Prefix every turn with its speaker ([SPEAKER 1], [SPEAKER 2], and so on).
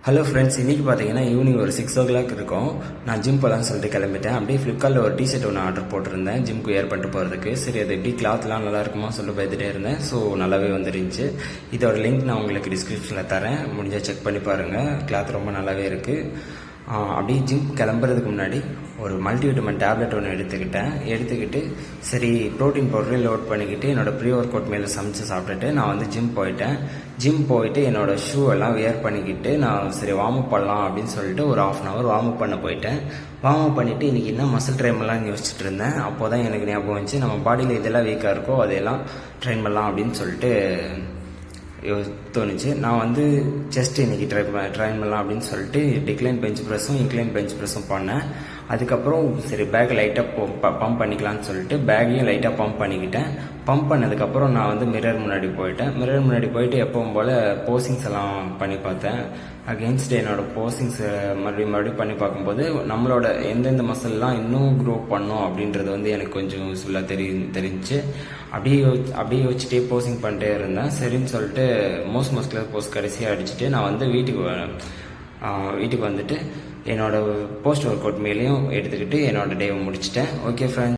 [SPEAKER 1] Hello friends, இன்றைக்கி பார்த்தீங்கன்னா evening ஒரு 6 o'clock இருக்கும். நான் ஜிம் போகலான்னு சொல்லிட்டு கிளம்பிட்டேன். அப்படியே ஃப்ளிப்கார்ட்டில் ஒரு டிஷர்ட் ஒன்று ஆர்டர் போட்டிருந்தேன் ஜிம்க்கு வேர் பண்ணிட்டு போகிறதுக்கு. சரி, அது எப்படி கிளாத்லாம் நல்லா இருக்குமா சொல்லிட்டு பார்த்துட்டே இருந்தேன். ஸோ நல்லாவே வந்துருந்துச்சு. இதோட லிங்க் நான் உங்களுக்கு டிஸ்கிரிப்ஷனில் தரேன், முடிஞ்சால் செக் பண்ணி பாருங்கள். கிளாத் ரொம்ப நல்லாவே இருக்குது. அப்படியே ஜிம் கிளம்புறதுக்கு முன்னாடி ஒரு மல்டிவிட்டமின் டேப்லெட் ஒன்று எடுத்துக்கிட்டு சரி ப்ரோட்டீன் பவுடரையும் லோட் பண்ணிக்கிட்டு என்னோடய ப்ரீ ஒர்க் அவுட் மேலே சமைச்சு சாப்பிட்டுட்டு நான் வந்து ஜிம் போயிட்டு என்னோடய ஷூ எல்லாம் வியர் பண்ணிக்கிட்டு நான் சரி வார்ம் அப் பண்ணலாம் அப்படின்னு சொல்லிட்டு ஒரு 1/2 hour வார்ம் அப் பண்ண போயிட்டேன். வார்ம் அப் பண்ணிவிட்டு இன்றைக்கி என்ன மசில் ட்ரைன் பண்ணலாம்னு யோசிச்சுட்டு இருந்தேன். அப்போ தான் எனக்கு ஞாபகம் வந்துச்சு, நம்ம பாடியில் இதெல்லாம் வீக்காக இருக்கோ அதையெல்லாம் ட்ரைன் பண்ணலாம் அப்படின்னு சொல்லிட்டு தோணுச்சு. நான் வந்து செஸ்ட் இன்றைக்கி ட்ரைன் பண்ணலாம் அப்படின்னு சொல்லிட்டு டிக்ளைன் பெஞ்ச் ப்ரெஸ்ஸும் இன்க்ளைன் பெஞ்ச் ப்ரெஸ்ஸும் பண்ணேன். அதுக்கப்புறம் சரி பேக் லைட்டாக பம்ப் பண்ணிக்கலான்னு சொல்லிட்டு பேக்கையும் லைட்டாக பம்ப் பண்ணிக்கிட்டேன். பம்ப் பண்ணதுக்கப்புறம் நான் வந்து மிரர் முன்னாடி போயிட்டு எப்பவும் போல் போசிங்ஸ் எல்லாம் பண்ணி பார்த்தேன். அகெயின்ஸ்ட் என்னோடய போசிங்ஸை மறுபடியும் பண்ணி பார்க்கும்போது நம்மளோட எந்தெந்த மசில்லாம் இன்னும் க்ரோ பண்ணோம் அப்படின்றது வந்து எனக்கு கொஞ்சம் யூஸ்ஃபுல்லாக தெரிஞ்சிச்சு. அப்படியே யோசிச்சுட்டே போசிங் பண்ணிட்டே இருந்தேன். சரின்னு சொல்லிட்டு மோஸ்ட் மஸ்குலர் போஸ் கடைசியாக அடிச்சுட்டு நான் வந்து வீட்டுக்கு வந்துட்டு என்னோடய போஸ்ட் ஒர்க் அவுட் மேலேயும் எடுத்துக்கிட்டு என்னோடய டேவை முடிச்சிட்டேன். Okay friends.